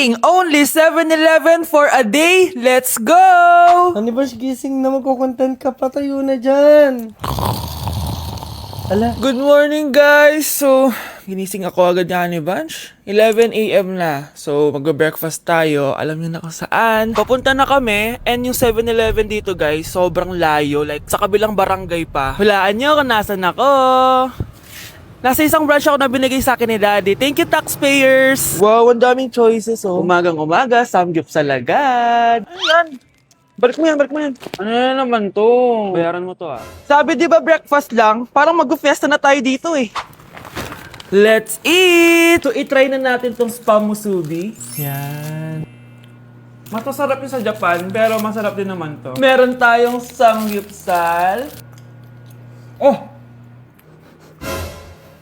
Gising! Only 7-Eleven for a day! Let's go! Ano ba, gising na, magkukontent ka, patayo na dyan. Ala, Good morning guys! So, ginising ako agad nga ni Bunch. 11 a.m. na. So, magbe-breakfast tayo. Alam niyo na kung saan. Papunta na kami. And yung 7-Eleven dito guys, sobrang layo. Like, sa kabilang barangay pa. Hulaan niyo kung nasan ako. Nasa isang branch ako na binigay sa akin ni Daddy. Thank you, taxpayers! Wow, ang daming choices, oh. Umagang-umaga, samgyup sa lagad. Ano yan? Balik mo yan, balik mo yan. Ano na naman to? Bayaran mo to, ah. Sabi, di ba breakfast lang? Parang mag-fiesta na tayo dito, eh. Let's eat! So, itry na natin tong spam musubi. Yan. Mas masarap yung sa Japan, pero masarap din naman to. Meron tayong samgyupsal. Oh!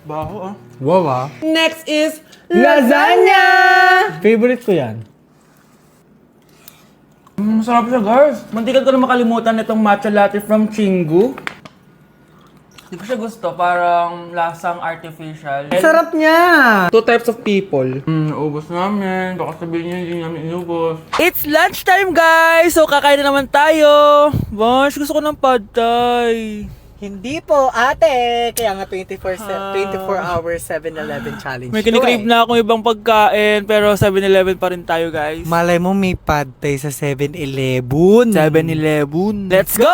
Baho, ah. wow ah. Next is lasagna! Favorite ko yan. Masarap siya, guys. Mantikan ko na makalimutan itong matcha latte from Chingu. Hindi ko siya gusto. Parang lasang artificial. Sarap niya. Two types of people. Ubus namin. Baka sabihin niyo hindi namin inubos. It's lunchtime, guys! So, kakain na naman tayo. Bosh, gusto ko ng pad thai. Hindi po, ate. Kaya nga 24 hours 7-Eleven challenge. May kinikrave na akong ibang pagkain, pero 7-Eleven pa rin tayo, guys. Malay mo may pad thai sa 7-Eleven. 7-Eleven. Let's go!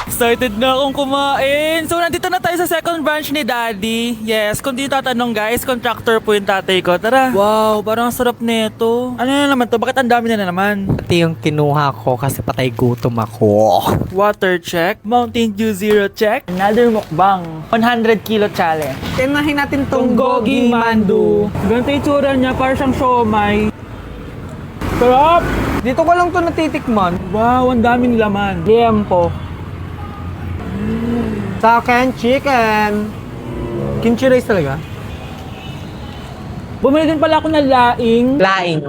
Excited na akong kumain. So, nandito na tayo sa second branch ni Daddy. Yes, kung di tatanong guys, contractor po yung tatay ko. Tara. Wow, parang sarap nito. Ano na naman to? Bakit ang dami na naman? Ito yung kinuha ko kasi patay gutom ako. Water check. Mountain Dew Zero check. Another mukbang. 100 kilo challenge. Tinahin natin tong Gogi Mandu. Ganito yung tsura niya, parang siyang siomay. Sarap! Dito ko lang to natitikman. Wow, ang daming laman. Liempo. Sa akin, chicken. Kimchi rice talaga? Bumili din pala ako ng laing. Laing.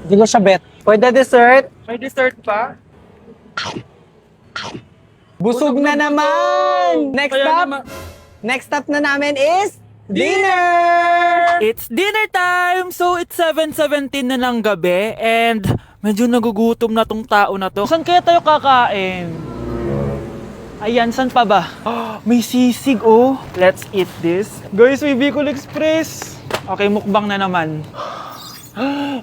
Hindi ko siya bet. Pwede dessert? May dessert pa? Busog na naman! Next Kaya stop? naman- Next stop na namin is dinner! It's dinner time! So, it's 7:17 na ng gabi and medyo nagugutom na tong tao na to. Saan kaya tayo kakain? Ayan, saan pa ba? May sisig, oh. Let's eat this. Guys, may Bicol Express. Okay, mukbang na naman.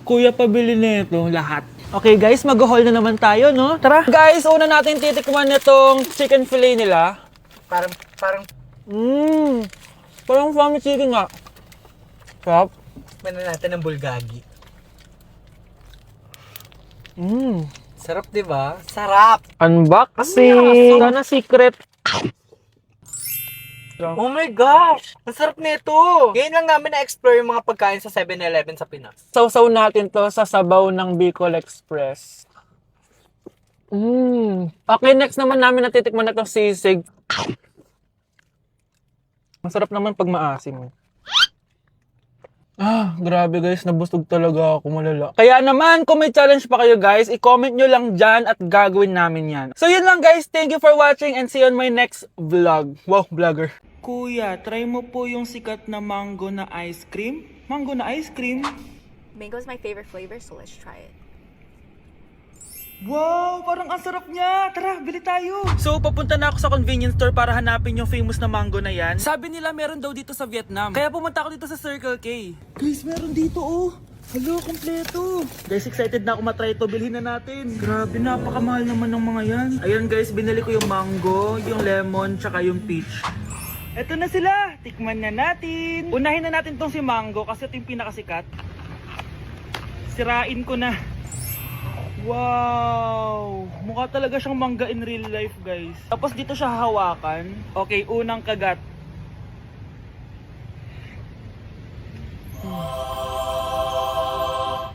Kuya, pabili nito lahat. Okay guys, mag-haul na naman tayo, no? Tara! Guys, una natin titikman nitong chicken fillet nila. Parang, Parang family chicken nga. Sarap. Tikman na natin ng bulgagi. Mmm. Sarap, di ba? Sarap! Unboxing! Sana secret. Oh my gosh! Ang sarap nito! Ngayon lang namin na-explore yung mga pagkain sa 7-Eleven sa Pinas. Sausaw natin to sa sabaw ng Bicol Express. Okay, next naman namin natitikman na itong sisig. Masarap naman pag maasim. Grabe guys, nabusog talaga ako, malala. Kaya naman, kung may challenge pa kayo guys, i-comment nyo lang dyan at gagawin namin yan. So yun lang guys, thank you for watching and see you on my next vlog. Wow, vlogger. Kuya, try mo po yung sikat na mango na ice cream. Mango na ice cream? Mango is my favorite flavor, so let's try it. Wow, parang ang sarap niya. Tara, bili tayo. So, papunta na ako sa convenience store para hanapin yung famous na mango na yan. Sabi nila meron daw dito sa Vietnam. Kaya pumunta ako dito sa Circle K. Guys, meron dito oh. Hello, kompleto. Guys, excited na ako matry ito. Bilhin na natin. Grabe, napakamahal naman ng mga yan. Ayun guys, binili ko yung mango, yung lemon, tsaka yung peach. Eto na sila. Tikman na natin. Unahin na natin tong si mango kasi ito yung pinakasikat. Sirain ko na. Wow! Mukha talaga siyang mangga in real life, guys. Tapos dito siya hahawakan. Okay, unang kagat.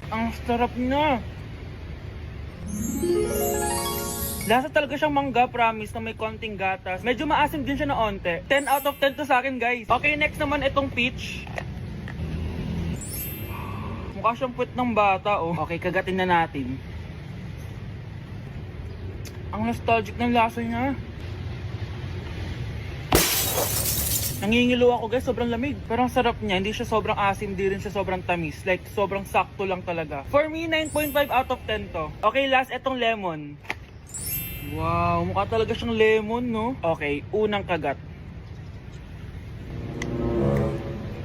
Ang sarap niya. Lasa talaga siyang mangga, promise, na may konting gatas. Medyo maasim din siya na onte. 10 out of 10 to sa akin, guys. Okay, next naman itong peach. Mukha siyang puwet ng bata, oh. Okay, kagatin na natin. Ang nostalgic ng lasa niya. Nangingilo ako guys, sobrang lamig. Pero ang sarap niya, hindi siya sobrang asim, hindi rin siya sobrang tamis. Like, sobrang sakto lang talaga. For me, 9.5 out of 10 to. Okay, last, etong lemon. Wow, mukha talaga siyang lemon, no? Okay, unang kagat.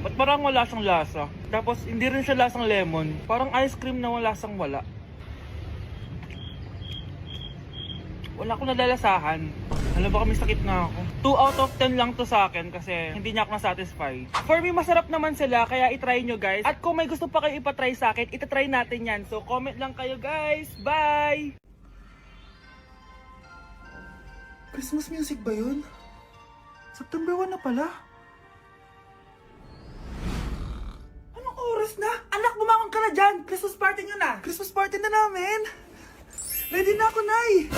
Ba't parang wala siyang lasa? Tapos, hindi rin siya lasang lemon. Parang ice cream na wala lasang wala. Wala akong nadalasahan. Alam ba kami sakit na ako. 2 out of 10 lang to sa akin kasi hindi niya ako na-satisfy. For me, masarap naman sila kaya itry nyo guys. At kung may gusto pa kayo ipatry sa akin, itatry natin yan. So comment lang kayo guys. Bye! Christmas music ba yun? September 1 na pala. Anong oras na? Anak, bumangon ka na dyan! Christmas party nyo na! Christmas party na namin! Ready na ako, Nay!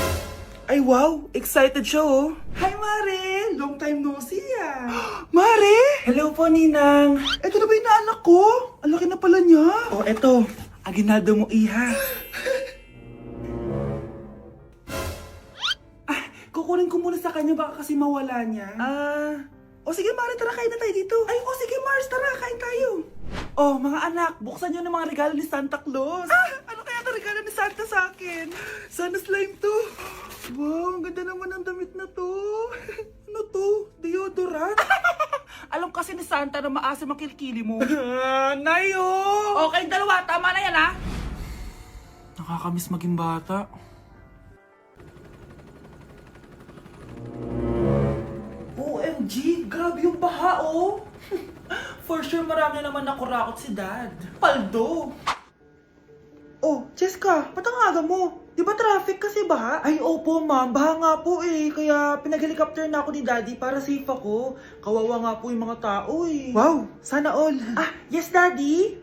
Ay wow, excited siya oh. Hi Mare! Long time no see ah. Mare! Hello po Ninang. Eto na ba yung naanak ko? Ang laki na pala niya. Oh eto, aginaldo mo iha. Kukunin ko muna sa kanya baka kasi mawala niya. O sige Mare, tara kain na tayo dito. Ay o sige Mars, tara kain tayo. Oh mga anak, buksan nyo ng mga regalo ni Santa Claus. Ano kaya ang regalo ni Santa sa akin? Sana slime to. Wow, ang ganda naman ng damit na to. Ano to? Deodorant? Alam kasi ni Santa na maasim ang kilikili mo. Nayo! Okay, dalawa. Tama na yan, ha? Nakakamiss maging bata. OMG! Grabe yung baha, oh! For sure, marami naman nakurakot si Dad. Paldo! Oh, Cheska, ba't ang aga mo? Di ba traffic kasi baha? Ay, opo ma'am, baha nga po eh. Kaya pinag-helicopter na ako ni Daddy para safe ako. Kawawa nga po yung mga tao eh. Wow, sana all. Yes Daddy?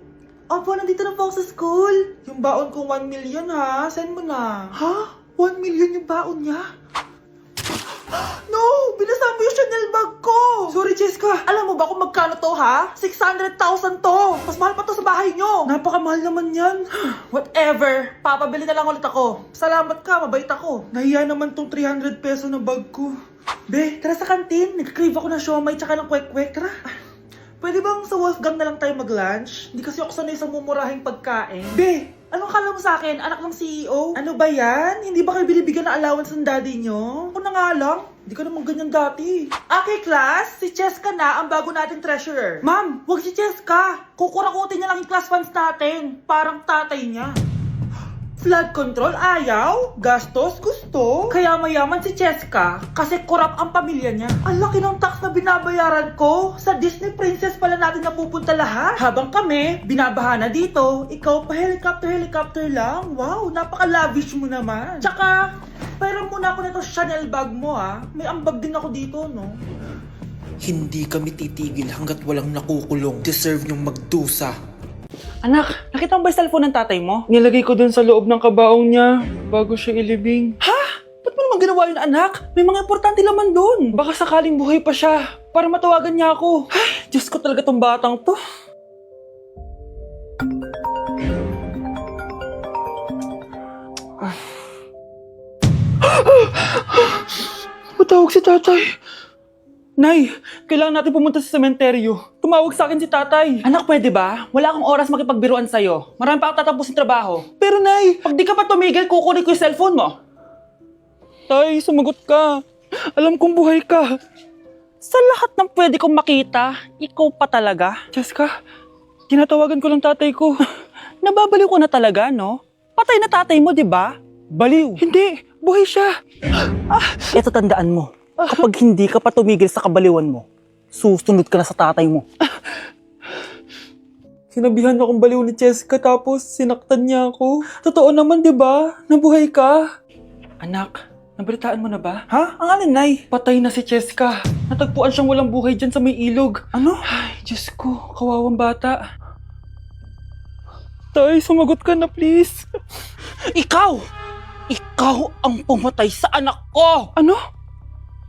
Opo, nandito na po ako sa school. Yung baon ko 1 million ha, send mo na. Ha? 1 million yung baon niya? No! Binasa mo yung Chanel bag ko! Sorry, Cheska. Alam mo ba kung magkano to, ha? 600,000 to! Mas mahal pa to sa bahay nyo! Napakamahal naman yan. Whatever. Papabili na lang ulit ako. Salamat ka, mabait ako. Nahiya naman tong 300 peso na bag ko. Be, tara sa kantin. Nag-crave ako ng siomay tsaka ng kwek-kwek. Tara. Pwede bang sa Wolfgang na lang tayo mag-lunch? Hindi kasi ako sanay sa mumurahing pagkain. Be, anong kala mo sa akin? Anak ng CEO? Ano ba yan? Hindi ba kayo binibigyan ng allowance ng daddy nyo? Ako na nga lang. Hindi ka naman ganyan dati. Okay, class. Si Cheska na ang bago nating treasurer. Ma'am, wag si Cheska. Kukurakutin niya lang yung class funds natin. Parang tatay niya. Flood control, ayaw. Gastos, gusto. Kaya mayaman si Cheska kasi korap ang pamilya niya. Ang laki ng tax na binabayaran ko. Sa Disney Princess pala natin napupunta lahat. Habang kami, binabaha na dito. Ikaw pa helicopter lang. Wow, napaka-lavish mo naman. Tsaka, pera muna ako nito Chanel bag mo ha. May ambag din ako dito, no? Hindi kami titigil hanggat walang nakukulong. Deserve niyong magdusa. Anak, nakita mo ba yung cellphone ng tatay mo? Nilagay ko dun sa loob ng kabaong niya bago siya ilibing. Ha? Ba't mo naman ginawa yun, anak? May mga importante laman dun. Baka sakaling buhay pa siya para matawagan niya ako. Ay, Diyos ko talaga tong batang to. Patawag si tatay. Nay, kailangan natin pumunta sa sementeryo. Tumawag sa akin si tatay. Anak, pwede ba? Wala akong oras makipagbiruan sa'yo. Marami pa ako tatapusin trabaho. Pero Nay, pag di ka pa tumigil, kukunin ko yung cellphone mo. Tay, sumagot ka. Alam kong buhay ka. Sa lahat ng pwede kong makita, ikaw pa talaga. Cheska, tinatawagan ko lang tatay ko. Nababaliw ko na talaga, no? Patay na tatay mo, di ba? Baliw. Hindi, buhay siya. Ito tandaan mo, kapag hindi ka pa tumigil sa kabaliwan mo, susunod ka na sa tatay mo. Sinabihan akong baliw ni Cheska tapos sinaktan niya ako. Totoo naman, di ba? Nabuhay ka. Anak, nabalitaan mo na ba? Ha? Ang alin, Nay? Patay na si Cheska. Natagpuan siyang walang buhay dyan sa may ilog. Ano? Ay, Diyos ko, kawawang bata. Tay, sumagot ka na please. Ikaw! Ikaw ang pumatay sa anak ko! Ano?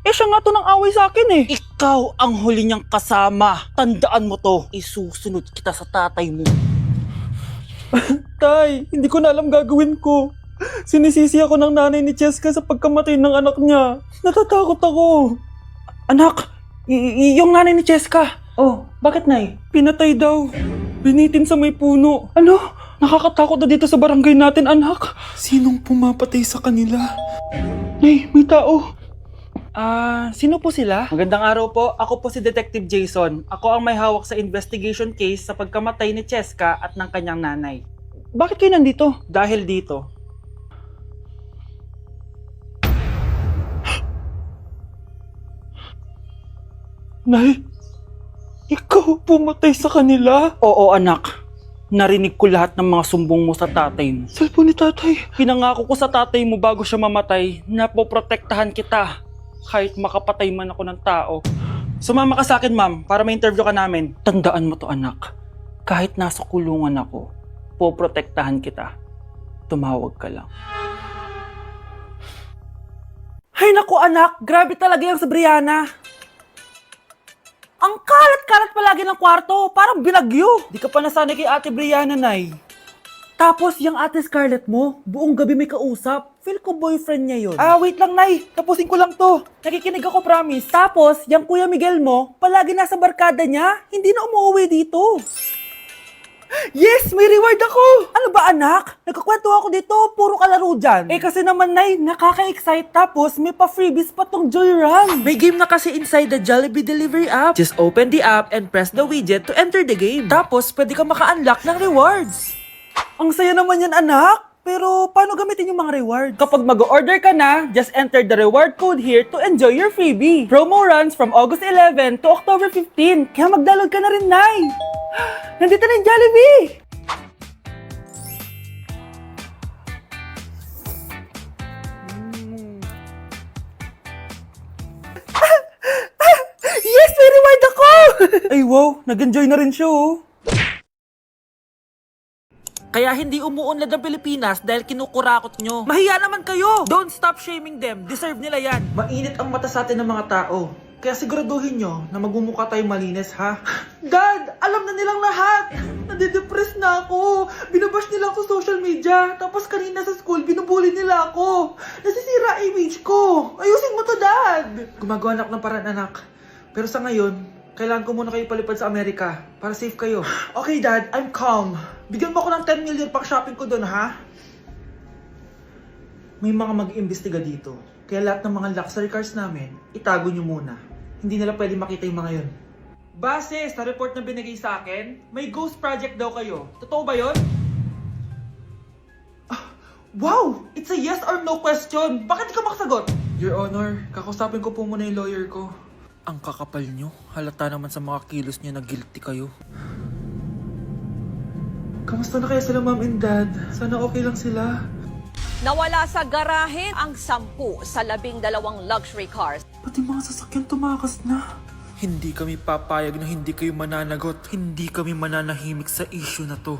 Eh siya nga to ng away sa akin eh. Ikaw ang huli niyang kasama. Tandaan mo to. Isusunod kita sa tatay mo. Tay, hindi ko na alam gagawin ko. Sinisisi ako ng nanay ni Cheska sa pagkamatay ng anak niya. Natatakot ako. Anak, Yung nanay ni Cheska. Oh, bakit, Nay? Pinatay daw. Binitin sa may puno. Ano? Nakakatakot na dito sa barangay natin, anak. Sinong pumapatay sa kanila? Nay, may tao. Sino po sila? Magandang araw po. Ako po si Detective Jason. Ako ang may hawak sa investigation case sa pagkamatay ni Cheska at ng kanyang nanay. Bakit kayo nandito? Dahil dito. Nay, ikaw pumatay sa kanila? Oo, anak. Narinig ko lahat ng mga sumbong mo sa tatay mo. Cellphone ni tatay. Pinangako ko sa tatay mo bago siya mamatay na poprotektahan kita kahit makapatay man ako ng tao. Sumama ka sa akin, ma'am, para ma-interview ka namin. Tandaan mo to, anak. Kahit nasa kulungan ako, poprotektahan kita. Tumawag ka lang. Hay naku, anak. Grabe talaga yung sa Brianna. Ang kalat-kalat palagi ng kwarto. Parang binagyo. Di ka pa nasanay kay Ate Brianna, Nay. Tapos, yung ate Scarlett mo, buong gabi may kausap. Feel ko boyfriend niya yun. Wait lang, Nay. Tapusin ko lang to. Nakikinig ako, promise. Tapos, yung Kuya Miguel mo, palagi nasa barkada niya. Hindi na umuwi dito. Yes! May reward ako! Ano ba, anak? Nagkakwento ako dito. Puro kalaro dyan. Eh kasi naman, Nay, nakaka-excite. Tapos, may pa-freebies pa tong Joy Run. May game na kasi inside the Jollibee Delivery app. Just open the app and press the widget to enter the game. Tapos, pwede ka maka-unlock ng rewards. Ang saya naman yan, anak. Pero, paano gamitin yung mga reward? Kapag mag-order ka na, just enter the reward code here to enjoy your freebie. Promo runs from August 11 to October 15. Kaya mag-download ka na rin, Nay. Nandito na yung Jollibee. Yes! May reward ako! Ay wow, nag-enjoy na rin siya oh. Kaya hindi umuunlad ang Pilipinas dahil kinukurakot nyo. Mahiya naman kayo! Don't stop shaming them. Deserve nila yan. Mainit ang mata sa atin ng mga tao. Kaya siguraduhin nyo na magmumukha tayong malinis, ha? Dad! Alam na nilang lahat! Nadidepress na ako! Binabash nila ako sa social media. Tapos kanina sa school, binubuli nila ako. Nasisira image ko. Ayusin mo to, Dad! Gumagawa na ako ng paraan, anak. Pero sa ngayon, kailangan ko muna kayo palipad sa Amerika para safe kayo. Okay, Dad. I'm calm. Bigyan mo ako ng 10 million pang shopping ko doon, ha? May mga mag-iimbestiga dito. Kaya lahat ng mga luxury cars namin, itago nyo muna. Hindi nila pwede makita yung mga yun. Base sa report na binigay sa akin, may ghost project daw kayo. Totoo ba yun? Wow! It's a yes or no question. Bakit di ka makasagot? Your Honor, kakausapin ko po muna yung lawyer ko. Ang kakapal nyo. Halata naman sa mga kilos nyo na guilty kayo. Kamusta na kaya sila, Mom and Dad? Sana okay lang sila. Nawala sa garahe ang 10 sa 12 luxury cars. Pati mga sasakyan tumakas na. Hindi kami papayag na hindi kayo mananagot. Hindi kami mananahimik sa issue na to.